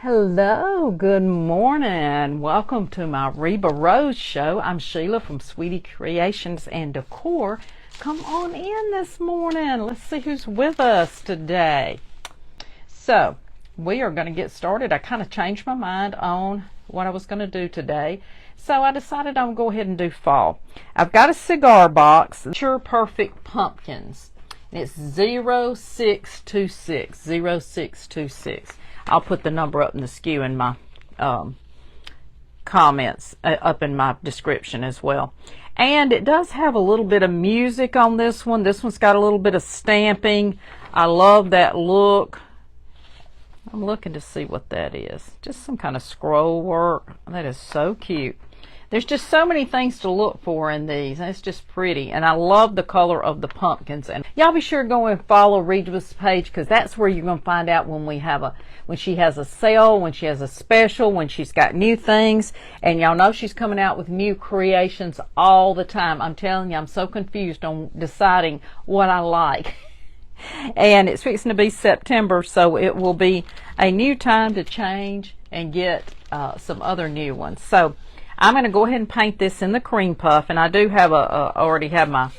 Hello, good morning. Welcome to my Reba Rose show. I'm Sheila from Sweetie Creations and Decor. Come on in this morning. Let's see who's with us today. So, we are going to get started. I kind of changed my mind on what I was going to do today. So I decided I'm going to go ahead and do fall. I've got a cigar box, Sure Perfect Pumpkins. It's 0626, 0626. I'll put the number up in the SKU in my comments, up in my description as well. And it does have a little bit of music on this one. This one's got a little bit of stamping. I love that look. I'm looking to see what that is. Just some kind of scroll work. That is so cute. There's just so many things to look for in these. It's just pretty. And I love the color of the pumpkins. And y'all be sure to go and follow Reba's page, because that's where you're going to find out when she has a sale, when she has a special, when she's got new things. And y'all know she's coming out with new creations all the time. I'm telling you, I'm so confused on deciding what I like. And it's fixing to be September, so it will be a new time to change and get some other new ones. So I'm going to go ahead and paint this in the cream puff, and I do have already have my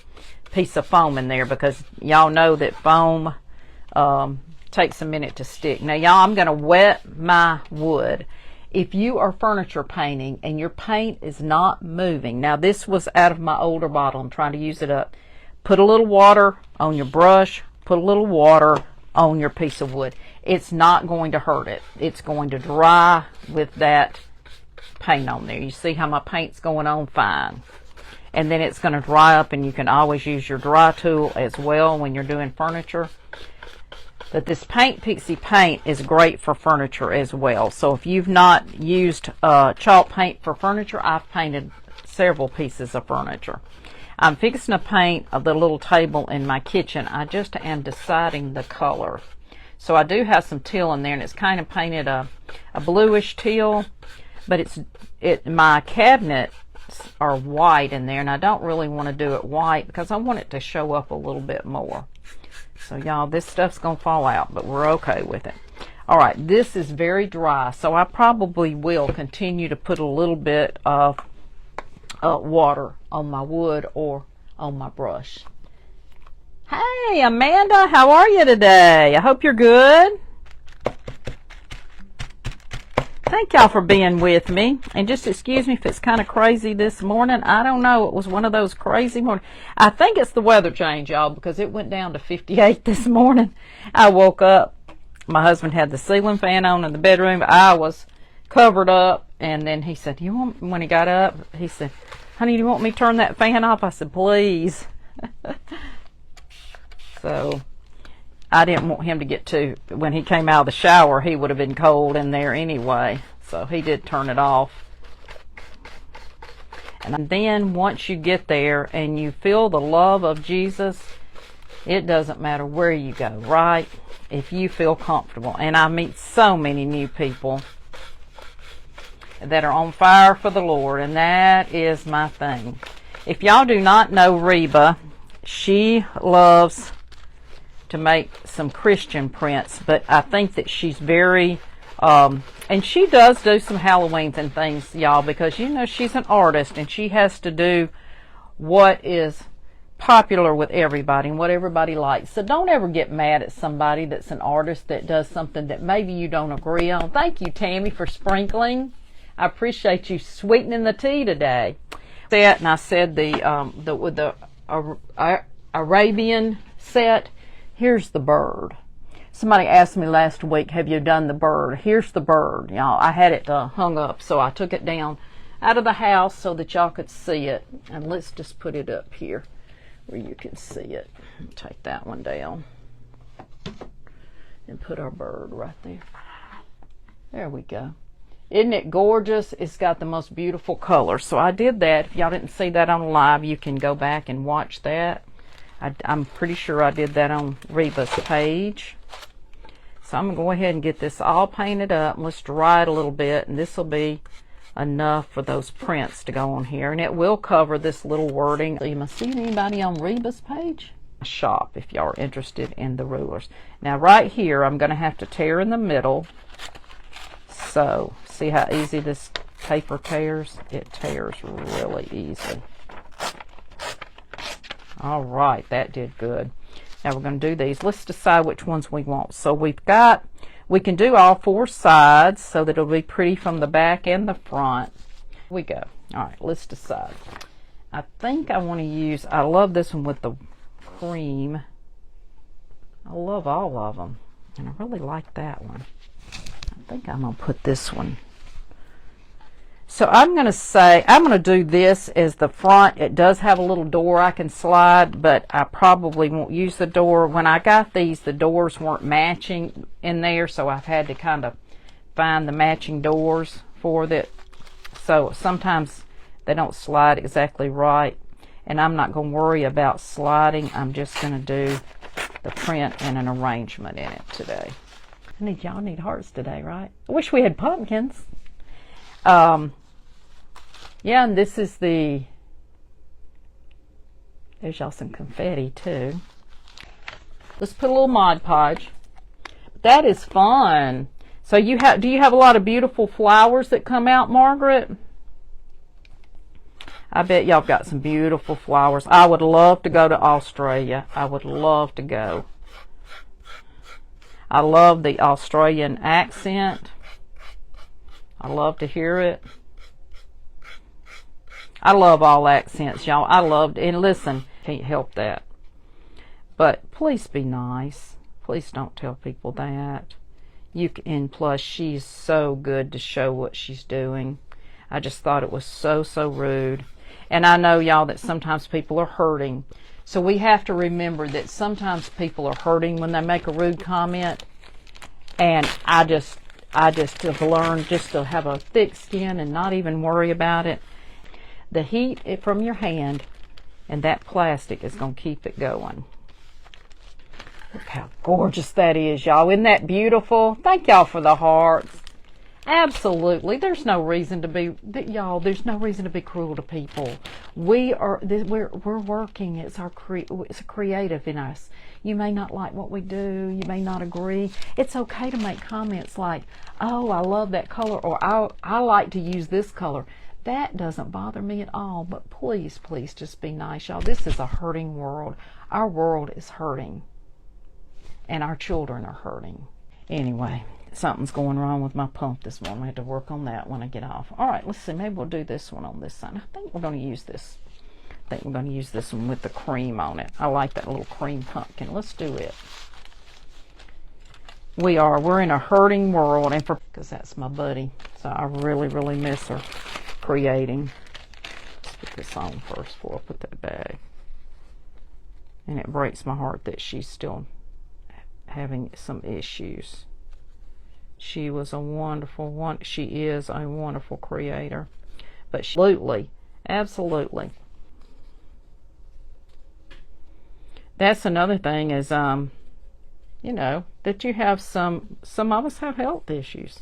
piece of foam in there, because y'all know that foam takes a minute to stick. Now y'all, I'm going to wet my wood. If you are furniture painting and your paint is not moving, now this was out of my older bottle, I'm trying to use it up. Put a little water on your brush, put a little water on your piece of wood. It's not going to hurt it. It's going to dry with that paint on there. You see how my paint's going on fine. And then it's going to dry up, and you can always use your dry tool as well when you're doing furniture. But this Paint Pixie paint is great for furniture as well. So if you've not used chalk paint for furniture, I've painted several pieces of furniture. I'm fixing to paint the little table in my kitchen. I just am deciding the color. So I do have some teal in there, and it's kind of painted a bluish teal. But my cabinets are white in there, and I don't really want to do it white because I want it to show up a little bit more. So y'all, this stuff's going to fall out, but we're okay with it. All right, this is very dry, so I probably will continue to put a little bit of water on my wood or on my brush. Hey, Amanda, how are you today? I hope you're good. Thank y'all for being with me, and just excuse me if it's kind of crazy this morning. I don't know, it was one of those crazy mornings. I think it's the weather change, y'all, because it went down to 58 this morning. I woke up, my husband had the ceiling fan on in the bedroom. I was covered up, and then he said, when he got up, he said, honey, do you want me to turn that fan off? I said, please. So I didn't want him to get when he came out of the shower, he would have been cold in there anyway. So he did turn it off. And then once you get there and you feel the love of Jesus, it doesn't matter where you go, right? If you feel comfortable. And I meet so many new people that are on fire for the Lord, and that is my thing. If y'all do not know Reba, she loves to make some Christian prints, but I think that she's very and she does do some Halloweens and things, y'all, because you know she's an artist and she has to do what is popular with everybody and what everybody likes. So don't ever get mad at somebody that's an artist that does something that maybe you don't agree on. Thank you, Tammy, for sprinkling. I appreciate you sweetening the tea today. And I said with the Arabian set. Here's the bird. Somebody asked me last week, have you done the bird? Here's the bird. Y'all, I had it hung up, so I took it down out of the house so that y'all could see it. And let's just put it up here where you can see it. Take that one down and put our bird right there. There we go. Isn't it gorgeous? It's got the most beautiful color. So I did that. If y'all didn't see that on live, you can go back and watch that. I'm pretty sure I did that on Reba's page. So I'm going to go ahead and get this all painted up. Let's dry it a little bit, and this will be enough for those prints to go on here. And it will cover this little wording. So you must see anybody on Reba's page? Shop, if y'all are interested in the rulers. Now right here, I'm going to have to tear in the middle So, see how easy this paper tears? It tears really easy. All right, that did good. Now we're going to do these. Let's decide which ones we want. So we can do all 4 sides so that it'll be pretty from the back and the front. Here we go. All right, let's decide. I think I want to use, I love this one with the cream. I love all of them, and I really like that one. I think I'm going to put this one. So I'm going to say, I'm going to do this as the front. It does have a little door I can slide, but I probably won't use the door. When I got these, the doors weren't matching in there, so I've had to kind of find the matching doors for that. So sometimes they don't slide exactly right, and I'm not going to worry about sliding. I'm just going to do the print and an arrangement in it today. Y'all need hearts today, right? I wish we had pumpkins. Yeah, and this is there's y'all some confetti too. Let's put a little Mod Podge. That is fun. So do you have a lot of beautiful flowers that come out, Margaret? I bet y'all got some beautiful flowers. I would love to go to Australia. I would love to go. I love the Australian accent. I love to hear it. I love all accents, y'all. I loved, and listen, can't help that. But please be nice. Please don't tell people that. And plus, she's so good to show what she's doing. I just thought it was so rude. And I know, y'all, that sometimes people are hurting. So we have to remember that sometimes people are hurting when they make a rude comment. And I just have learned just to have a thick skin and not even worry about it. The heat from your hand and that plastic is going to keep it going. Look how gorgeous that is, y'all. Isn't that beautiful? Thank y'all for the hearts. Absolutely. There's no reason to be, y'all, there's no reason to be cruel to people. We're working. It's it's creative in us. You may not like what we do. You may not agree. It's okay to make comments like, oh, I love that color, or I like to use this color. That doesn't bother me at all, but please, please just be nice, y'all. This is a hurting world. Our world is hurting, and our children are hurting. Anyway, something's going wrong with my pump this morning. I had to work on that when I get off. All right, let's see. Maybe we'll do this one on this side. I think we're going to use this. I think we're going to use this one with the cream on it. I like that little cream pumpkin. Let's do it. We're in a hurting world, and because that's my buddy, so I really miss her creating. Let's put this on first before I put that back. And it breaks my heart that she's still having some issues. She was a wonderful one. She is a wonderful creator, but absolutely. That's another thing is, you know, that you have some of us have health issues,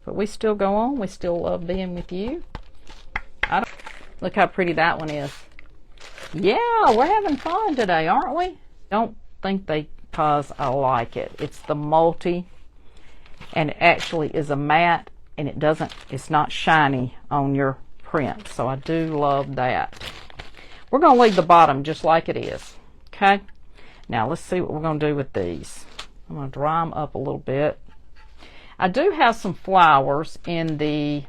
but we still go on. We still love being with you. Look how pretty that one is. Yeah, we're having fun today, aren't we? Don't think because I like it. It's the multi, and it actually is a matte, and it's not shiny on your print. So I do love that. We're going to leave the bottom just like it is. Okay. Now let's see what we're going to do with these. I'm going to dry them up a little bit. I do have some flowers in the,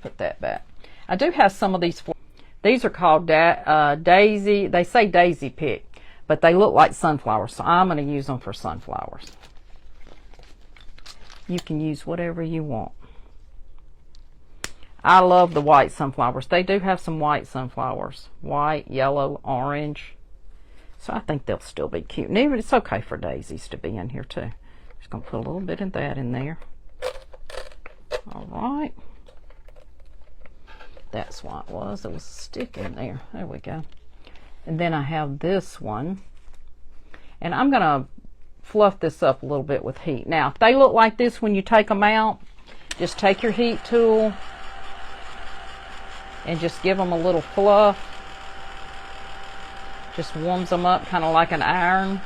put that back. I do have some of these. These are called daisy. They say daisy pick, but they look like sunflowers. So I'm going to use them for sunflowers. You can use whatever you want. I love the white sunflowers. They do have some white sunflowers. White, yellow, orange. So I think they'll still be cute. And even it's okay for daisies to be in here too. Just going to put a little bit of that in there. All right. That's what it was. There was a stick in there. There we go. And then I have this one. And I'm going to fluff this up a little bit with heat. Now, if they look like this when you take them out, just take your heat tool and just give them a little fluff. Just warms them up kind of like an iron.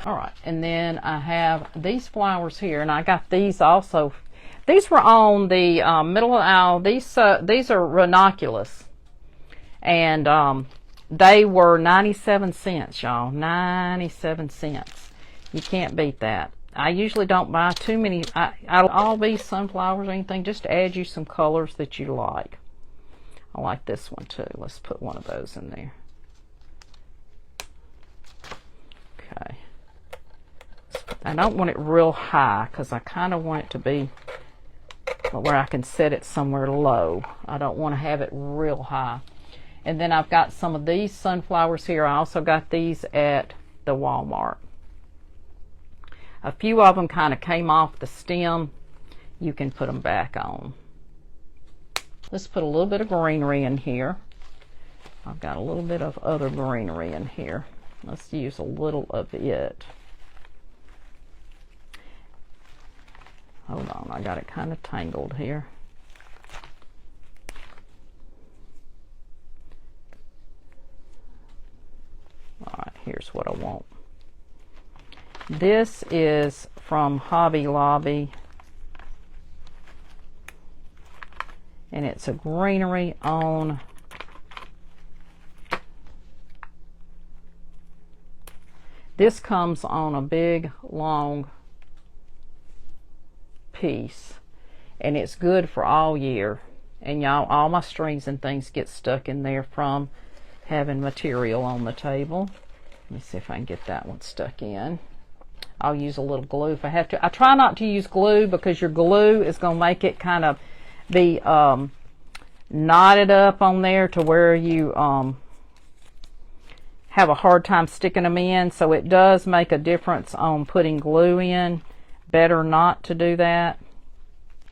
All right, and then I have these flowers here, and I got these also. These were on the middle of the aisle. These are ranunculus, and they were 97 cents, y'all. 97 cents. You can't beat that. I usually don't buy too many. All these sunflowers or anything, just to add you some colors that you like. I like this one too. Let's put one of those in there. Okay. I don't want it real high because I kind of want it to be where I can set it somewhere low. I don't want to have it real high. And then I've got some of these sunflowers here. I also got these at the Walmart. A few of them kind of came off the stem. You can put them back on. Let's put a little bit of greenery in here. I've got a little bit of other greenery in here. Let's use a little of it. Hold on, I got it kind of tangled here. All right, here's what I want. This is from Hobby Lobby, and it's a greenery on this. Comes on a big long piece, and it's good for all year. And y'all, all my strings and things get stuck in there from having material on the table. Let me see if I can get that one stuck in. I'll use a little glue if I have to. I try not to use glue because your glue is going to make it kind of be knotted up on there to where you have a hard time sticking them in. So it does make a difference on putting glue in. Better not to do that.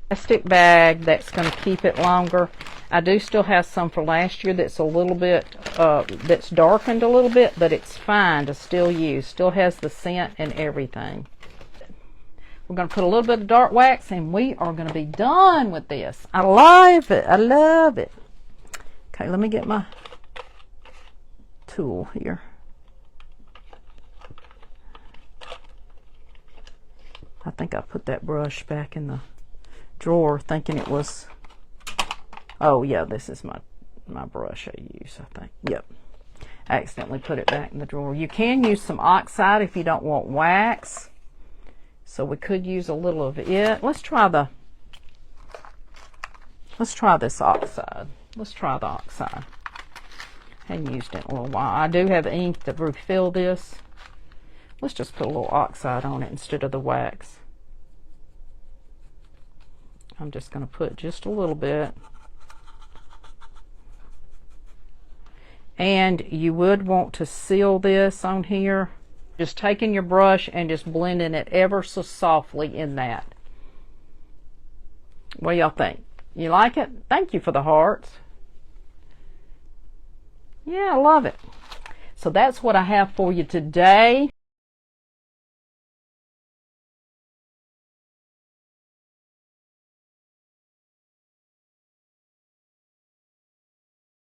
Plastic bag that's going to keep it longer. I do still have some for last year that's a little bit that's darkened a little bit, but it's fine to still use. Still has the scent and everything. We're going to put a little bit of dark wax and we are going to be done with this. I love it. I love it. Okay, let me get my tool here. I think I put that brush back in the drawer thinking it was, oh yeah, this is my brush I use, I think. Yep. I accidentally put it back in the drawer. You can use some oxide if you don't want wax. So we could use a little of it. Let's try this oxide. Let's try the oxide. I haven't used it in a little while. I do have ink to refill this. Let's just put a little oxide on it instead of the wax. I'm just going to put just a little bit. And you would want to seal this on here. Just taking your brush and just blending it ever so softly in that. What do y'all think? You like it? Thank you for the hearts. Yeah, I love it. So that's what I have for you today.